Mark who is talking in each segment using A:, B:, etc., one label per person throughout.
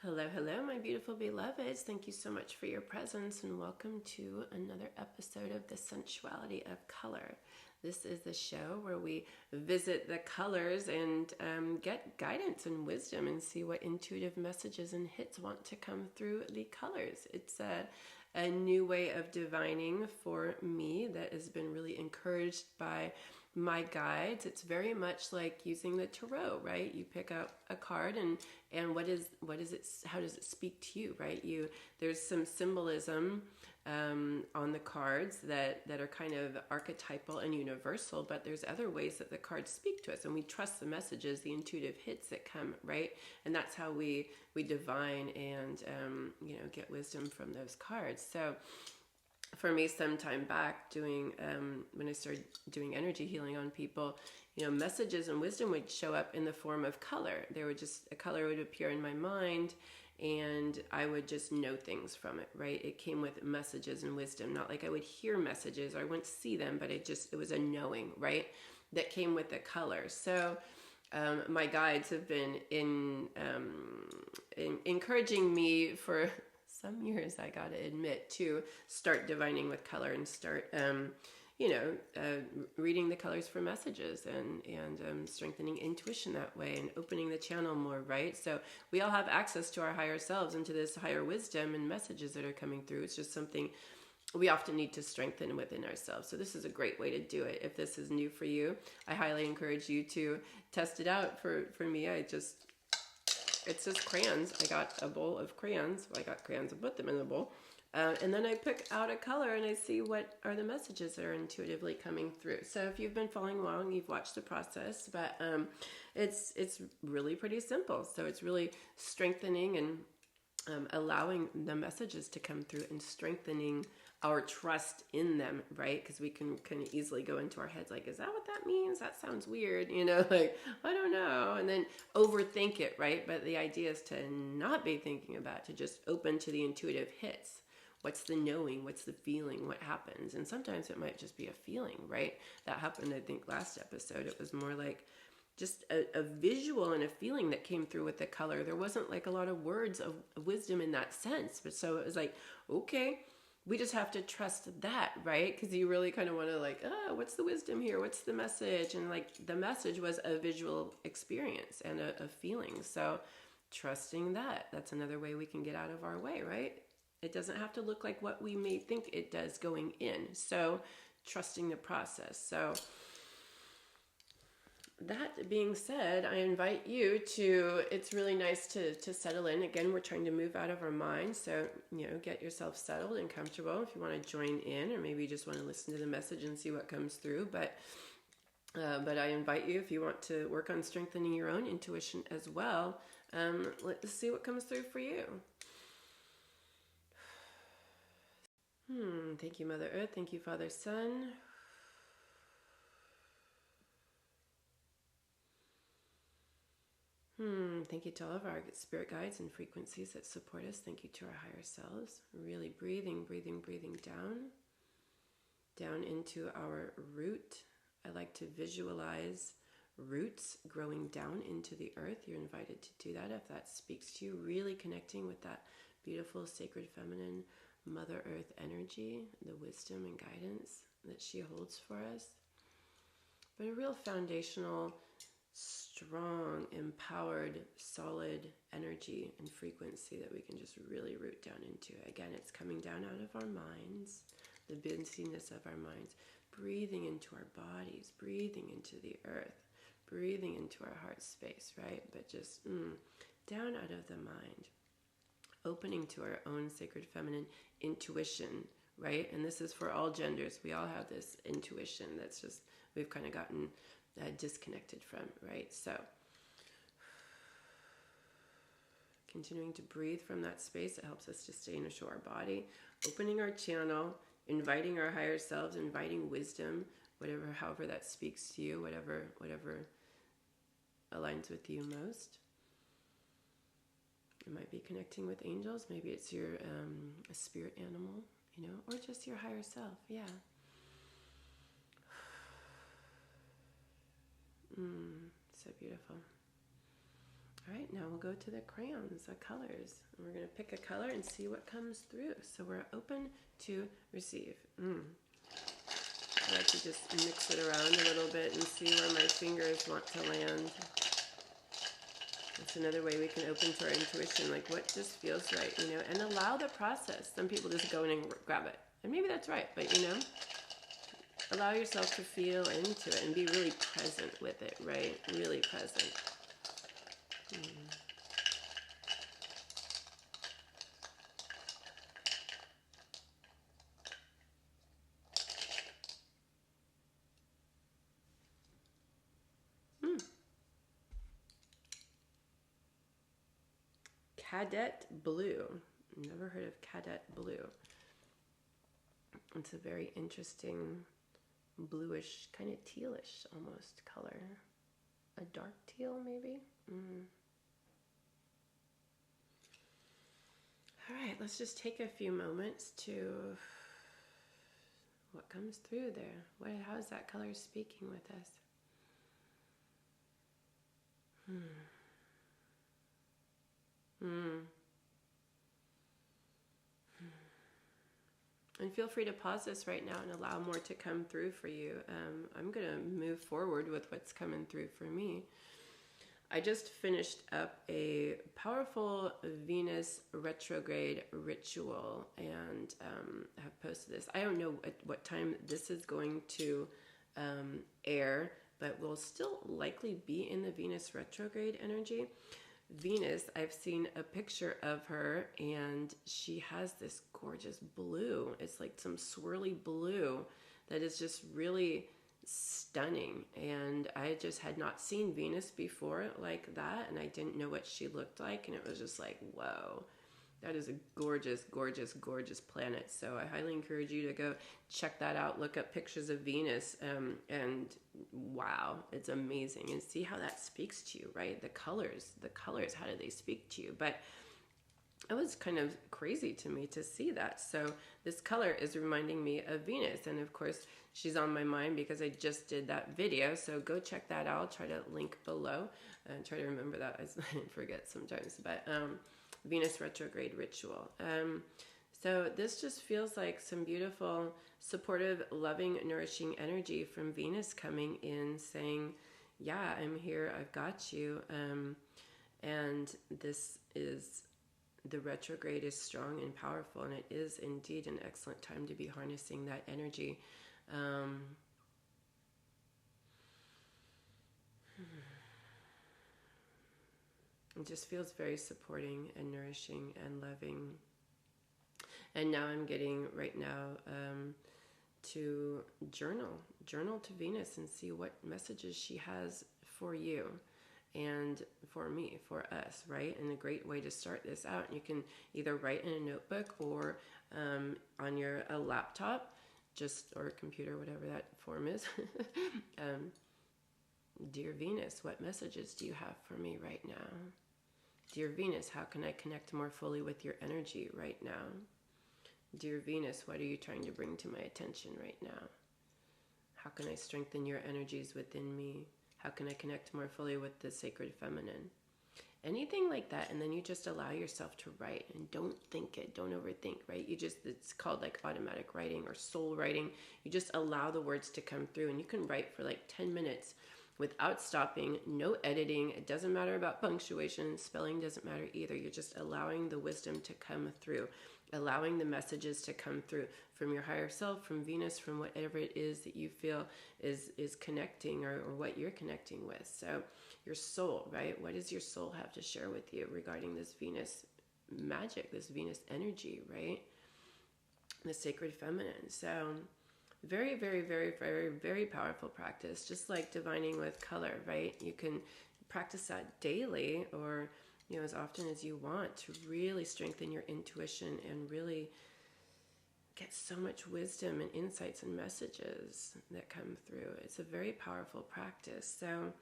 A: Hello, hello, my beautiful beloveds. Thank you so much for your presence and welcome to another episode of the Sensuality of Color. This is the show where we visit the colors and get guidance and wisdom and see what intuitive messages and hits want to come through the colors. It's a new way of divining for me that has been really encouraged by my guides. It's very much like using the tarot, right? You pick up a card and what is it, how does it speak to you, right? There's some symbolism on the cards that are kind of archetypal and universal, but there's other ways that the cards speak to us, and we trust the messages, the intuitive hits that come, right? And that's how we divine and get wisdom from those cards. So for me, some time back, doing when I started doing energy healing on people, messages and wisdom would show up in the form of color. A color would appear in my mind, and I would just know things from it, right? It came with messages and wisdom, not like I would hear messages or I wouldn't see them, but it was a knowing, right? That came with the color. So my guides have been in encouraging me for some years, I gotta admit, to start divining with color and start reading the colors for messages and strengthening intuition that way and opening the channel more, right? So we all have access to our higher selves and to this higher wisdom and messages that are coming through. It's just something we often need to strengthen within ourselves. So this is a great way to do it. If this is new for you, I highly encourage you to test it out. For me, it's just crayons. I got a bowl of crayons. Well, I got crayons and put them in the bowl. And then I pick out a color and I see what are the messages that are intuitively coming through. So if you've been following along, you've watched the process, but it's really pretty simple. So it's really strengthening and allowing the messages to come through and strengthening our trust in them, right? Because we can kind of easily go into our heads like, is that what that means? That sounds weird, like, I don't know. And then overthink it, right? But the idea is to not be thinking about it, to just open to the intuitive hits. What's the knowing? What's the feeling? What happens? And sometimes it might just be a feeling, right? That happened, I think, last episode. It was more like just a visual and a feeling that came through with the color. There wasn't like a lot of words of wisdom in that sense. But so it was like, okay, we just have to trust that, right? Because you really kind of want to like, what's the wisdom here? What's the message? And like the message was a visual experience and a feeling. So trusting that's another way we can get out of our way, right? It doesn't have to look like what we may think it does going in. So trusting the process. So that being said, I invite you to, it's really nice to settle in. Again, we're trying to move out of our mind. So, get yourself settled and comfortable if you want to join in, or maybe you just want to listen to the message and see what comes through. But I invite you, if you want to work on strengthening your own intuition as well, let's see what comes through for you. Thank you, Mother Earth. Thank you, Father Sun. Thank you to all of our spirit guides and frequencies that support us. Thank you to our higher selves. Really breathing down into our root. I like to visualize roots growing down into the earth. You're invited to do that if that speaks to you. Really connecting with that beautiful, sacred, feminine Mother Earth energy, the wisdom and guidance that she holds for us. But a real foundational, strong, empowered, solid energy and frequency that we can just really root down into. Again, it's coming down out of our minds, the busyness of our minds, breathing into our bodies, breathing into the earth, breathing into our heart space, right? But just down out of the mind, opening to our own sacred feminine intuition, right? And this is for all genders. We all have this intuition that's just, we've kind of gotten disconnected from, right? So continuing to breathe from that space, it helps us to stay in a shore body, opening our channel, inviting our higher selves, inviting wisdom, however that speaks to you, whatever aligns with you most. It might be connecting with angels. Maybe it's your a spirit animal, or just your higher self. Yeah. So beautiful. All right, now we'll go to the crayons, the colors. And we're going to pick a color and see what comes through. So we're open to receive. I like to just mix it around a little bit and see where my fingers want to land. That's another way we can open to our intuition, like what just feels right, you know, and allow the process. Some people just go in and grab it. And maybe that's right, but you know, allow yourself to feel into it and be really present with it, right? Really present. Cadet Blue. Never heard of Cadet Blue. It's a very interesting bluish, kind of tealish almost color. A dark teal maybe? All right, let's just take a few moments to what comes through there. How is that color speaking with us? And feel free to pause this right now and allow more to come through for you. I'm going to move forward with what's coming through for me. I just finished up a powerful Venus retrograde ritual and have posted this. I don't know at what time this is going to air, but we'll still likely be in the Venus retrograde energy. Venus, I've seen a picture of her and she has this gorgeous blue. It's like some swirly blue that is just really stunning. And I just had not seen Venus before like that, and I didn't know what she looked like, and it was just like, whoa, that is a gorgeous, gorgeous, gorgeous planet. So I highly encourage you to go check that out, look up pictures of Venus, and wow, it's amazing. And see how that speaks to you, right? The colors, how do they speak to you? But it was kind of crazy to me to see that. So this color is reminding me of Venus. And of course, she's on my mind because I just did that video. So go check that out. I'll try to link below and try to remember that. I forget sometimes. But Venus retrograde ritual. So this just feels like some beautiful, supportive, loving, nourishing energy from Venus coming in saying, yeah, I'm here. I've got you. And this is... the retrograde is strong and powerful, and it is indeed an excellent time to be harnessing that energy. It just feels very supporting and nourishing and loving. And now I'm getting right now to journal to Venus and see what messages she has for you and for me, for us, right? And a great way to start this out, you can either write in a notebook or on your laptop, or a computer, whatever that form is. Dear Venus, what messages do you have for me right now? Dear Venus, how can I connect more fully with your energy right now? Dear Venus, what are you trying to bring to my attention right now? How can I strengthen your energies within me? How can I connect more fully with the sacred feminine? Anything like that, and then you just allow yourself to write and don't think it, don't overthink, right? It's called like automatic writing or soul writing. You just allow the words to come through, and you can write for like 10 minutes without stopping, no editing. It doesn't matter about punctuation, spelling doesn't matter either. You're just allowing the wisdom to come through, allowing the messages to come through from your higher self, from Venus, from whatever it is that you feel is connecting or what you're connecting with. So your soul, right? What does your soul have to share with you regarding this Venus magic, this Venus energy, right? The sacred feminine. So very, very, very, very, very powerful practice, just like divining with color, right? You can practice that daily or, as often as you want to really strengthen your intuition and really get so much wisdom and insights and messages that come through. It's a very powerful practice. So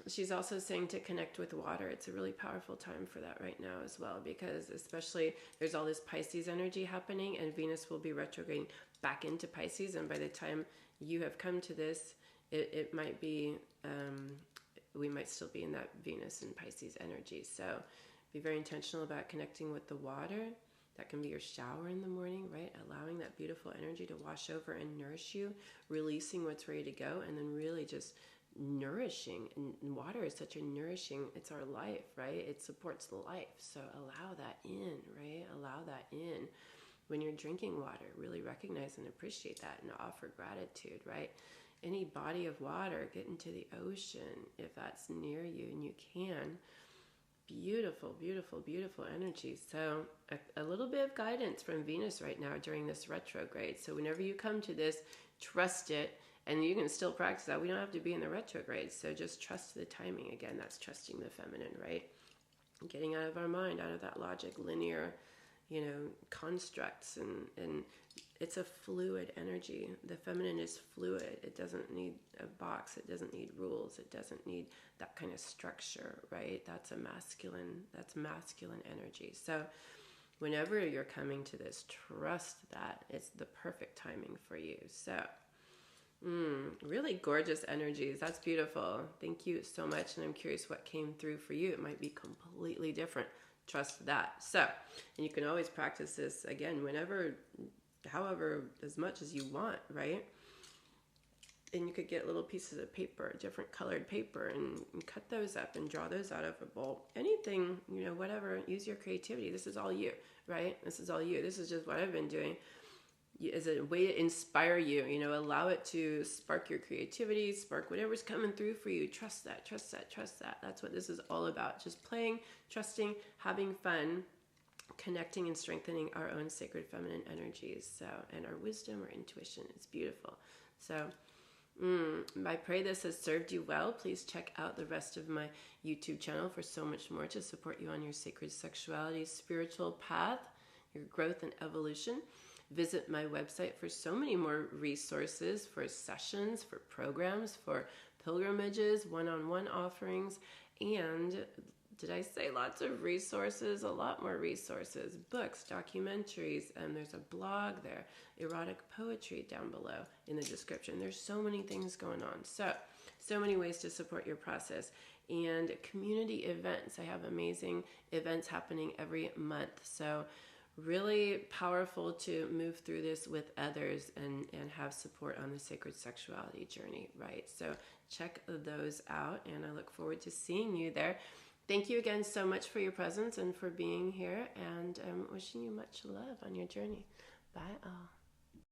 A: she's also saying to connect with water. It's a really powerful time for that right now as well, because especially there's all this Pisces energy happening, and Venus will be retrograding back into Pisces. And by the time you have come to this, it might be we might still be in that Venus and Pisces energy. So be very intentional about connecting with the water. That can be your shower in the morning, right? Allowing that beautiful energy to wash over and nourish you, releasing what's ready to go, and then really just nourishing. And water is such a nourishing, it's our life, right? It supports life. So allow that in, right? Allow that in. When you're drinking water, really recognize and appreciate that and offer gratitude, right? Any body of water, get into the ocean if that's near you and you can. Beautiful, beautiful, beautiful energy. So a little bit of guidance from Venus right now during this retrograde. So whenever you come to this, trust it. And you can still practice that. We don't have to be in the retrograde. So just trust the timing. Again, that's trusting the feminine, right? Getting out of our mind, out of that logic, linear, constructs. And it's a fluid energy. The feminine is fluid. It doesn't need a box. It doesn't need rules. It doesn't need that kind of structure, right? That's masculine energy. So whenever you're coming to this, trust that it's the perfect timing for you. So really gorgeous energies. That's beautiful. Thank you so much. And I'm curious what came through for you. It might be completely different. Trust that. So, and you can always practice this again, whenever, however, as much as you want, right? And you could get little pieces of paper, different colored paper, and cut those up and draw those out of a bowl. Anything, whatever, use your creativity. This is all you, right? This is all you. This is just what I've been doing as a way to inspire you, allow it to spark your creativity, spark whatever's coming through for you. Trust that, trust that, trust that. That's what this is all about. Just playing, trusting, having fun, connecting and strengthening our own sacred feminine energies. So, and our wisdom, our intuition. It's beautiful. So, I pray this has served you well. Please check out the rest of my YouTube channel for so much more to support you on your sacred sexuality, spiritual path, your growth and evolution. Visit my website for so many more resources, for sessions, for programs, for pilgrimages, one-on-one offerings, and did I say lots of resources? A lot more resources, books, documentaries, and there's a blog there, erotic poetry down below in the description. There's so many things going on. So many ways to support your process. And community events. I have amazing events happening every month. So really powerful to move through this with others and have support on the sacred sexuality journey, right? So check those out, and I look forward to seeing you there. Thank you again so much for your presence and for being here, and I'm wishing you much love on your journey. Bye all.